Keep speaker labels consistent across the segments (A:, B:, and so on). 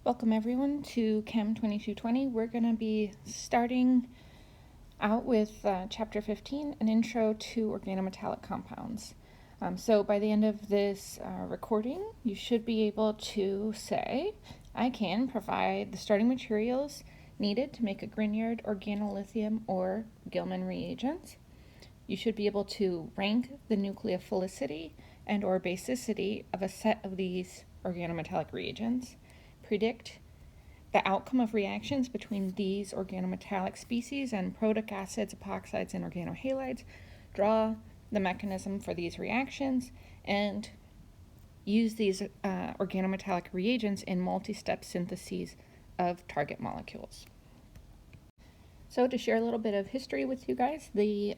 A: Welcome everyone to Chem 2220. We're going to be starting out with Chapter 15, an intro to organometallic compounds. So by the end of this recording, you should be able to say, I can provide the starting materials needed to make a Grignard organolithium or Gilman reagents. You should be able to rank the nucleophilicity and or basicity of a set of these organometallic reagents, predict the outcome of reactions between these organometallic species and protic acids, epoxides, and organohalides, draw the mechanism for these reactions, and use these organometallic reagents in multi-step syntheses of target molecules. So to share a little bit of history with you guys, the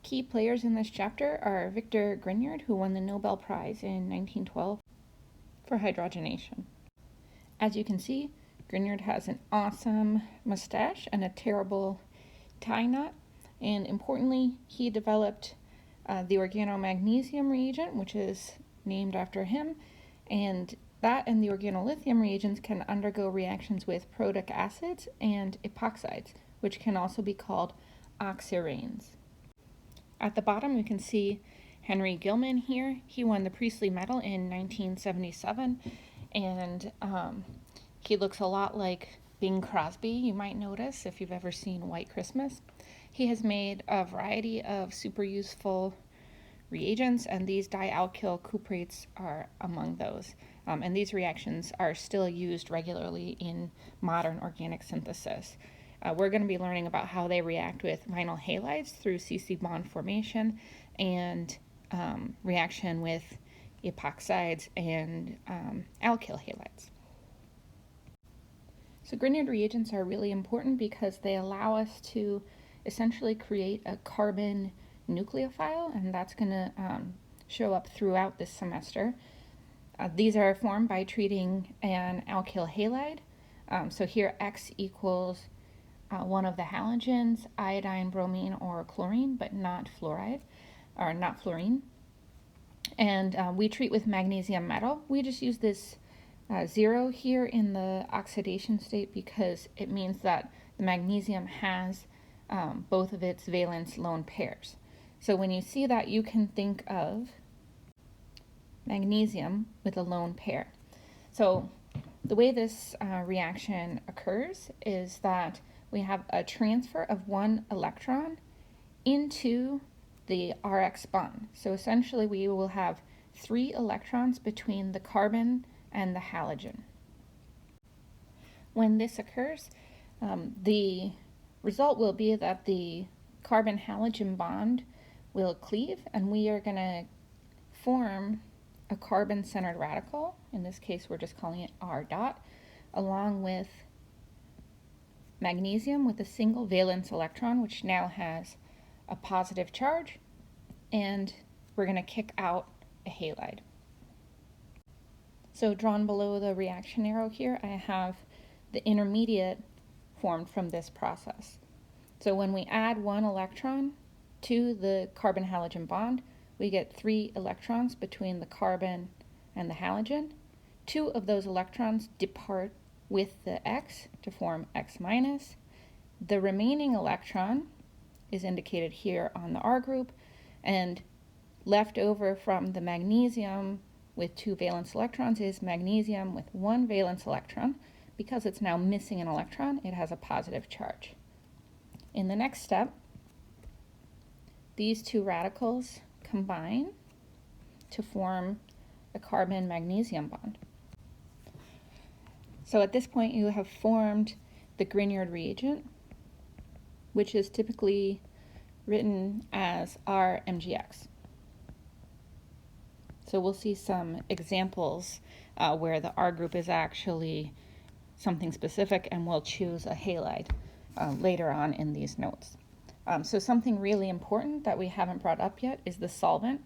A: key players in this chapter are Victor Grignard, who won the Nobel Prize in 1912 for hydrogenation. As you can see, Grignard has an awesome mustache and a terrible tie knot, and importantly, he developed the organomagnesium reagent, which is named after him, and that and the organolithium reagents can undergo reactions with protic acids and epoxides, which can also be called oxiranes. At the bottom, you can see Henry Gilman here. He won the Priestley Medal in 1977, and he looks a lot like Bing Crosby, you might notice if you've ever seen White Christmas. He has made a variety of super useful reagents, and these dialkyl cuprates are among those. And these reactions are still used regularly in modern organic synthesis. We're going to be learning about how they react with vinyl halides through CC bond formation and reaction with epoxides and alkyl halides. So Grignard reagents are really important because they allow us to essentially create a carbon nucleophile, and that's going to show up throughout this semester. These are formed by treating an alkyl halide. So here X equals one of the halogens, iodine, bromine, or chlorine, but not fluoride, or not fluorine. And we treat with magnesium metal. We just use this 0 here in the oxidation state because it means that the magnesium has both of its valence lone pairs. So when you see that, you can think of magnesium with a lone pair. So the way this reaction occurs is that we have a transfer of one electron into the RX bond. So essentially we will have 3 electrons between the carbon and the halogen. When this occurs, the result will be that the carbon-halogen bond will cleave, and we are going to form a carbon-centered radical. In this case, we're just calling it R dot, along with magnesium with a single valence electron, which now has a positive charge, and we're going to kick out a halide. So drawn below the reaction arrow here, I have the intermediate formed from this process. So when we add 1 electron to the carbon-halogen bond, we get 3 electrons between the carbon and the halogen. 2 of those electrons depart with the X to form X minus. The remaining electron is indicated here on the R group, and left over from the magnesium with 2 valence electrons is magnesium with 1 valence electron. Because it's now missing an electron, it has a positive charge. In the next step, these 2 radicals combine to form a carbon-magnesium bond. So at this point, you have formed the Grignard reagent, which is typically written as RMGX. So we'll see some examples where the R group is actually something specific, and we'll choose a halide later on in these notes. So something really important that we haven't brought up yet is the solvent.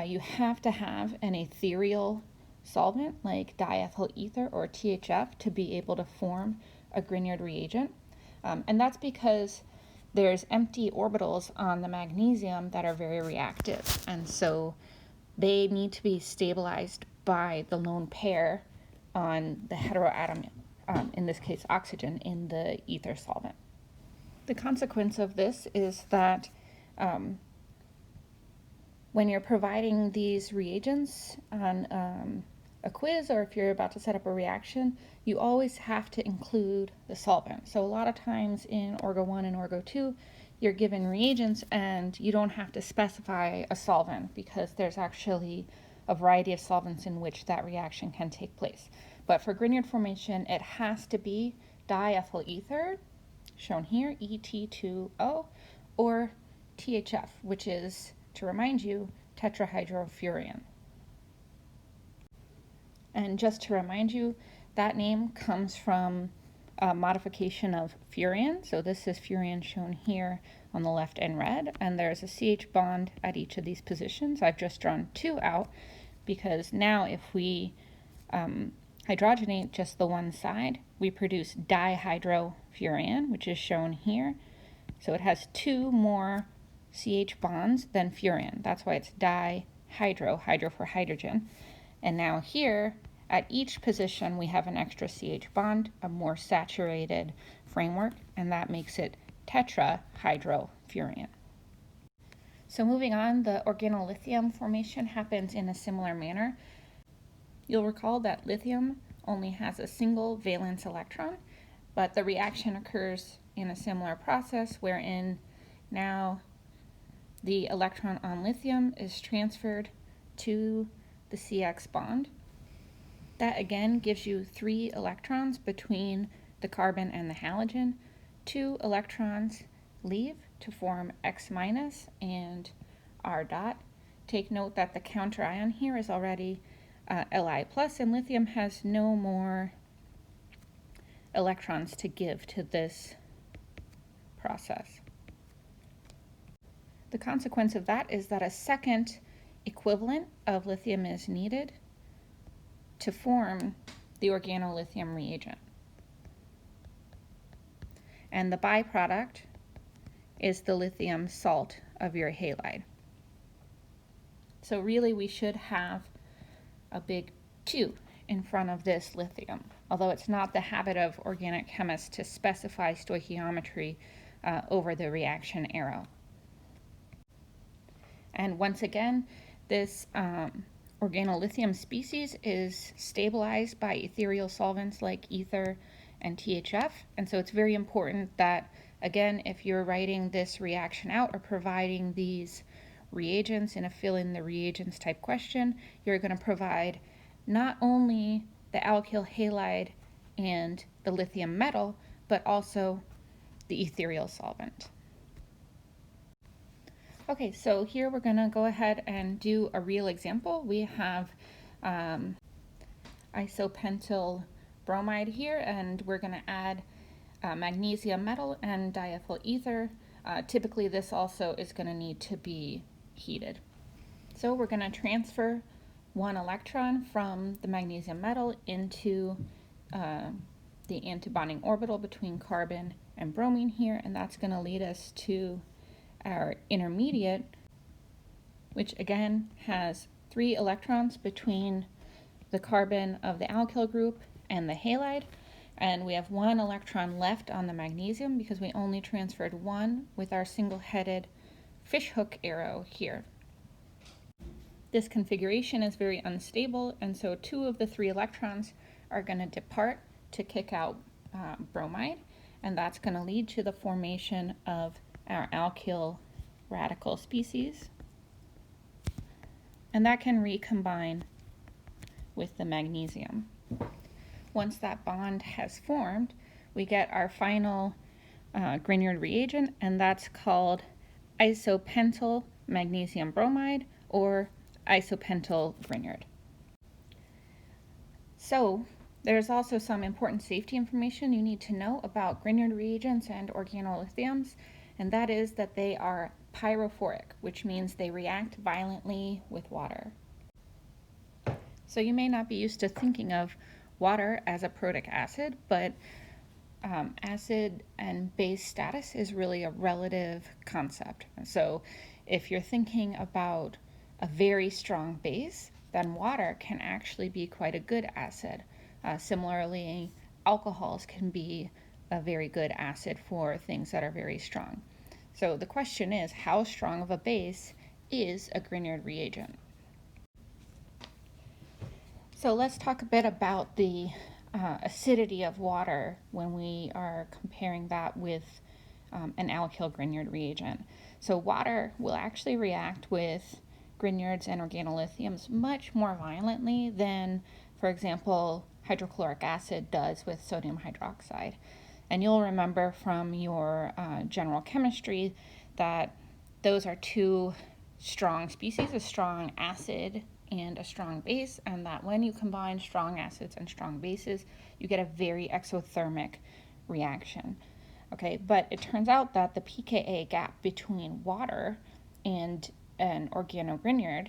A: You have to have an ethereal solvent like diethyl ether or THF to be able to form a Grignard reagent. And that's because there's empty orbitals on the magnesium that are very reactive, and so they need to be stabilized by the lone pair on the heteroatom, in this case oxygen, in the ether solvent. The consequence of this is that when you're providing these reagents on a quiz, or if you're about to set up a reaction, you always have to include the solvent. So a lot of times in Orgo 1 and Orgo 2, you're given reagents and you don't have to specify a solvent because there's actually a variety of solvents in which that reaction can take place. But for Grignard formation, it has to be diethyl ether, shown here, ET2O, or THF, which is, to remind you, tetrahydrofuran. And just to remind you, that name comes from a modification of furan. So this is furan shown here on the left in red, and there's a CH bond at each of these positions. I've just drawn 2 out because now if we hydrogenate just the one side, we produce dihydrofuran, which is shown here. So it has 2 more CH bonds than furan. That's why it's dihydro, hydro for hydrogen. And now here, at each position, we have an extra CH bond, a more saturated framework, and that makes it tetrahydrofuran. So moving on, the organolithium formation happens in a similar manner. You'll recall that lithium only has a single valence electron, but the reaction occurs in a similar process wherein now the electron on lithium is transferred to the CX bond. That again gives you 3 electrons between the carbon and the halogen. 2 electrons leave to form X- and R dot. Take note that the counter ion here is already Li+, and lithium has no more electrons to give to this process. The consequence of that is that a second equivalent of lithium is needed to form the organolithium reagent. And the byproduct is the lithium salt of your halide. So really we should have a big 2 in front of this lithium, although it's not the habit of organic chemists to specify stoichiometry over the reaction arrow. And once again, this organolithium species is stabilized by ethereal solvents like ether and THF, and so it's very important that, again, if you're writing this reaction out or providing these reagents in a fill in the reagents type question, you're going to provide not only the alkyl halide and the lithium metal, but also the ethereal solvent. Okay, so here we're going to go ahead and do a real example. We have isopentyl bromide here, and we're going to add magnesium metal and diethyl ether. Typically this also is going to need to be heated. So we're going to transfer 1 electron from the magnesium metal into the antibonding orbital between carbon and bromine here, and that's going to lead us to our intermediate, which again has 3 electrons between the carbon of the alkyl group and the halide, and we have 1 electron left on the magnesium because we only transferred 1 with our single-headed fishhook arrow here. This configuration is very unstable, and so 2 of the 3 electrons are going to depart to kick out bromide, and that's going to lead to the formation of our alkyl radical species, and that can recombine with the magnesium. Once that bond has formed, we get our final Grignard reagent, and that's called isopentyl magnesium bromide, or isopentyl Grignard. So there's also some important safety information you need to know about Grignard reagents and organolithiums, and that is that they are pyrophoric, which means they react violently with water. So you may not be used to thinking of water as a protic acid, but acid and base status is really a relative concept. So if you're thinking about a very strong base, then water can actually be quite a good acid. Similarly, alcohols can be a very good acid for things that are very strong. So the question is, how strong of a base is a Grignard reagent? So let's talk a bit about the acidity of water when we are comparing that with an alkyl Grignard reagent. So water will actually react with Grignards and organolithiums much more violently than, for example, hydrochloric acid does with sodium hydroxide. And you'll remember from your general chemistry that those are two strong species, a strong acid and a strong base, and that when you combine strong acids and strong bases, you get a very exothermic reaction. Okay, but it turns out that the pKa gap between water and an organogrignard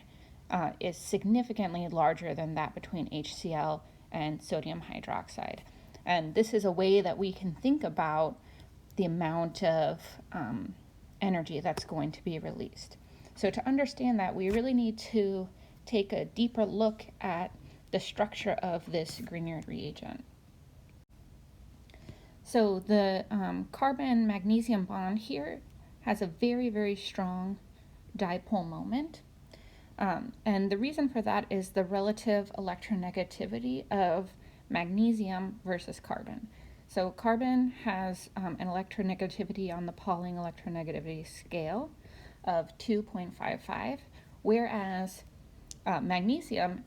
A: is significantly larger than that between HCl and sodium hydroxide. And this is a way that we can think about the amount of energy that's going to be released. So to understand that, we really need to take a deeper look at the structure of this Grignard reagent. So the carbon-magnesium bond here has a very, very strong dipole moment. And the reason for that is the relative electronegativity of magnesium versus carbon. So carbon has an electronegativity on the Pauling electronegativity scale of 2.55, whereas magnesium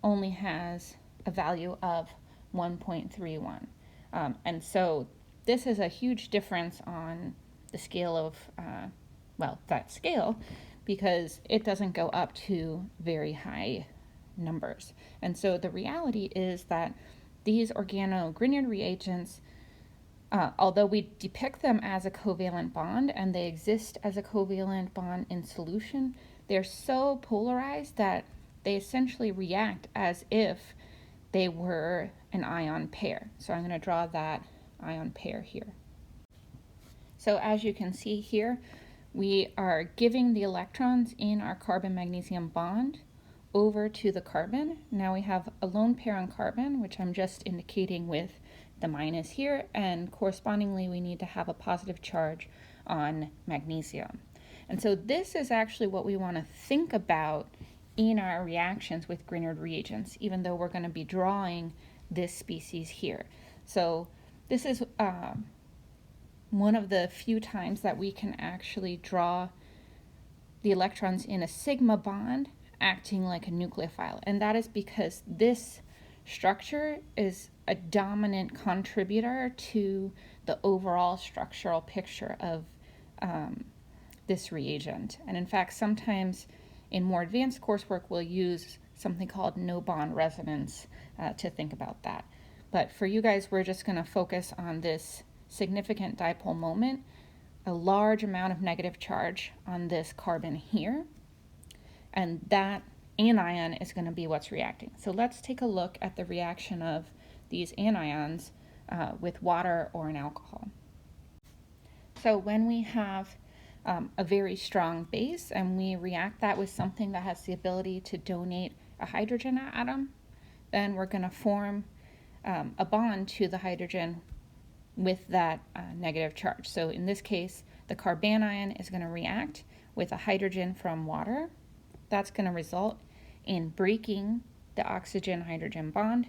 A: only has a value of 1.31. And so this is a huge difference on the scale of, that scale, because it doesn't go up to very high numbers. And so the reality is that these organogrignard reagents, although we depict them as a covalent bond and they exist as a covalent bond in solution, they're so polarized that they essentially react as if they were an ion pair. So I'm going to draw that ion pair here. So as you can see here, we are giving the electrons in our carbon-magnesium bond over to the carbon. Now we have a lone pair on carbon, which I'm just indicating with the minus here, and correspondingly we need to have a positive charge on magnesium. And so this is actually what we want to think about in our reactions with Grignard reagents, even though we're going to be drawing this species here. So this is one of the few times that we can actually draw the electrons in a sigma bond acting like a nucleophile. And that is because this structure is a dominant contributor to the overall structural picture of this reagent. And in fact, sometimes in more advanced coursework, we'll use something called no bond resonance to think about that. But for you guys, we're just going to focus on this significant dipole moment, a large amount of negative charge on this carbon here, and that anion is going to be what's reacting. So let's take a look at the reaction of these anions with water or an alcohol. So when we have a very strong base and we react that with something that has the ability to donate a hydrogen atom, then we're going to form a bond to the hydrogen with that negative charge. So in this case, the carbanion is going to react with a hydrogen from water. That's going to result in breaking the oxygen-hydrogen bond,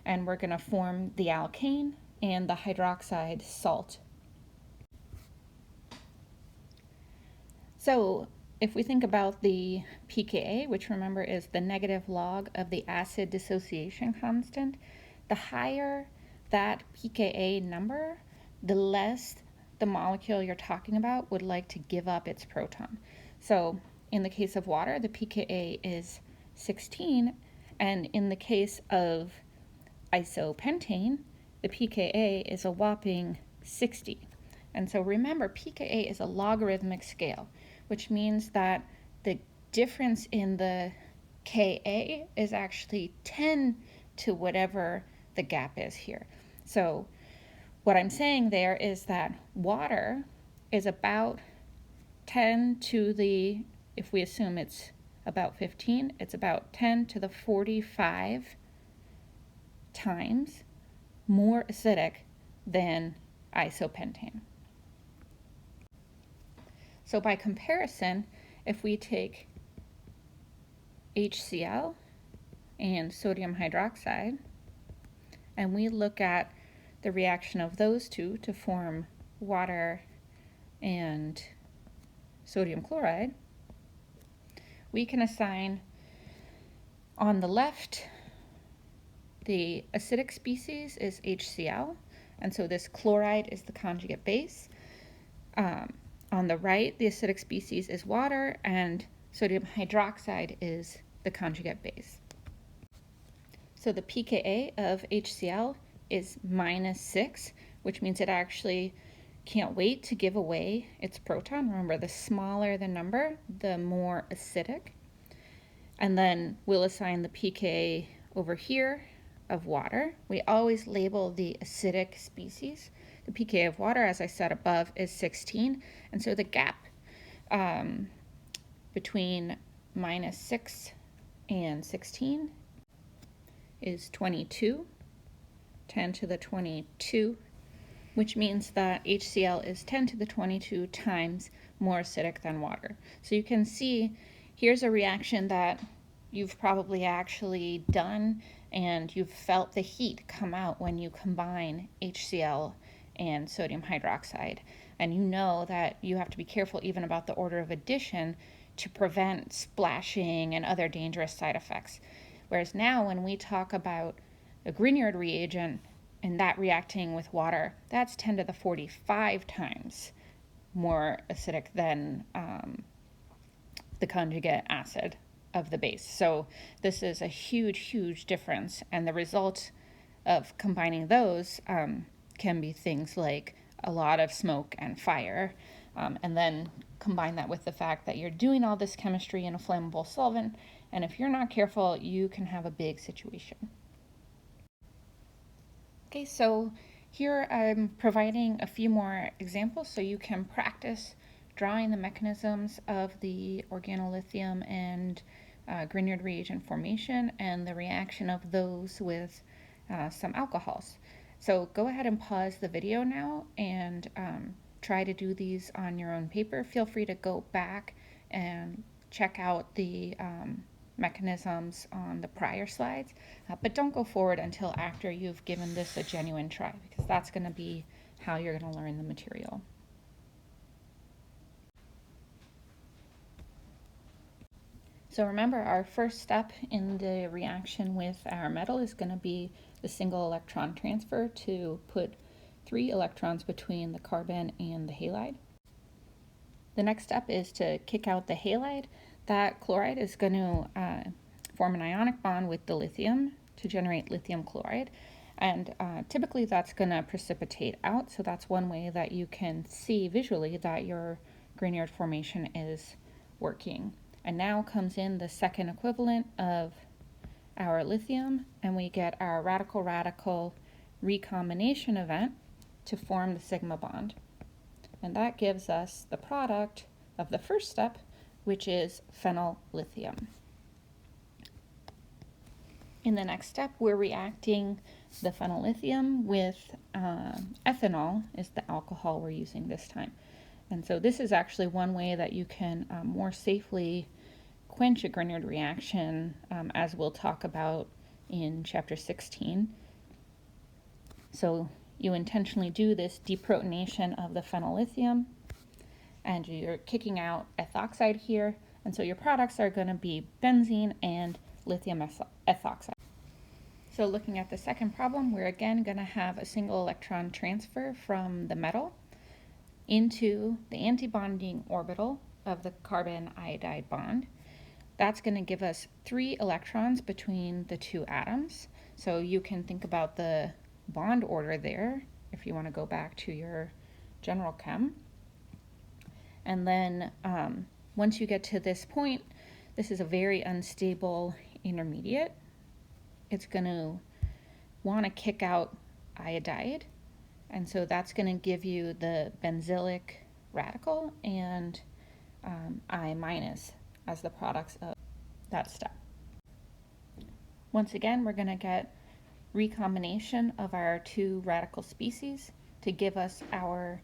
A: and we're going to form the alkane and the hydroxide salt. So if we think about the pKa, which remember is the negative log of the acid dissociation constant, the higher that pKa number, the less the molecule you're talking about would like to give up its proton. So in the case of water, the pKa is 16, and in the case of isopentane, the pKa is a whopping 60. And so remember, pKa is a logarithmic scale, which means that the difference in the Ka is actually 10 to whatever the gap is here. So what I'm saying there is that water is about 10 to the, if we assume it's about 15, it's about 10 to the 45 times more acidic than isopentane. So by comparison, if we take HCl and sodium hydroxide and we look at the reaction of those two to form water and sodium chloride, we can assign on the left the acidic species is HCl, and so this chloride is the conjugate base. On the right, the acidic species is water, and sodium hydroxide is the conjugate base. So the pKa of HCl is -6, which means it actually can't wait to give away its proton. Remember, the smaller the number, the more acidic. And then we'll assign the pKa over here of water. We always label the acidic species. The pKa of water, as I said above, is 16. And so the gap between -6 and 16 is 22, 10 to the 22, which means that HCl is 10 to the 22 times more acidic than water. So you can see here's a reaction that you've probably actually done, and you've felt the heat come out when you combine HCl and sodium hydroxide. And you know that you have to be careful even about the order of addition to prevent splashing and other dangerous side effects. Whereas now when we talk about a Grignard reagent and that reacting with water, that's 10 to the 45 times more acidic than the conjugate acid of the base. So this is a huge, huge difference. And the result of combining those can be things like a lot of smoke and fire. And then combine that with the fact that you're doing all this chemistry in a flammable solvent. And if you're not careful, you can have a big situation. Okay, so here I'm providing a few more examples so you can practice drawing the mechanisms of the organolithium and Grignard reagent formation and the reaction of those with some alcohols. So go ahead and pause the video now and try to do these on your own paper. Feel free to go back and check out the mechanisms on the prior slides, but don't go forward until after you've given this a genuine try, because that's going to be how you're going to learn the material. So remember, our first step in the reaction with our metal is going to be the single electron transfer to put 3 electrons between the carbon and the halide. The next step is to kick out the halide. That chloride is going to form an ionic bond with the lithium to generate lithium chloride. And typically that's going to precipitate out. So that's one way that you can see visually that your Grignard formation is working. And now comes in the second equivalent of our lithium, and we get our radical-radical recombination event to form the sigma bond. And that gives us the product of the first step, which is phenylithium. In the next step, we're reacting the phenylithium with ethanol, is the alcohol we're using this time. And so this is actually one way that you can more safely quench a Grignard reaction, as we'll talk about in chapter 16. So you intentionally do this deprotonation of the phenylithium, and you're kicking out ethoxide here. And so your products are going to be benzene and lithium ethoxide. So looking at the second problem, we're again going to have a single electron transfer from the metal into the antibonding orbital of the carbon iodide bond. That's going to give us 3 electrons between the 2 atoms. So you can think about the bond order there if you want to go back to your general chem. And then once you get to this point, this is a very unstable intermediate. It's going to want to kick out iodide. And so that's going to give you the benzylic radical and I minus as the products of that step. Once again, we're going to get recombination of our two radical species to give us our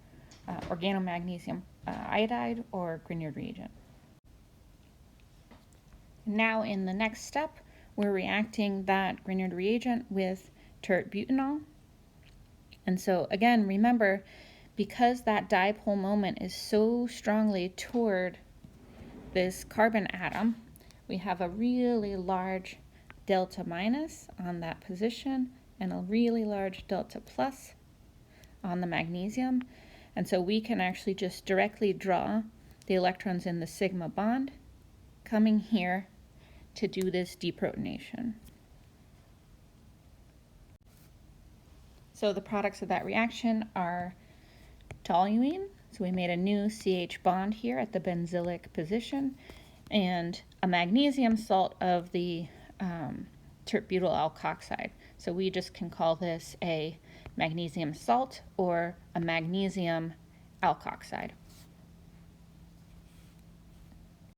A: organomagnesium iodide or Grignard reagent. Now in the next step, we're reacting that Grignard reagent with tert-butanol. And so again, remember, because that dipole moment is so strongly toward this carbon atom, we have a really large delta minus on that position and a really large delta plus on the magnesium. And so we can actually just directly draw the electrons in the sigma bond coming here to do this deprotonation. So the products of that reaction are toluene, so we made a new CH bond here at the benzylic position, and a magnesium salt of the tert-butyl alkoxide. So we just can call this a magnesium salt or a magnesium alkoxide.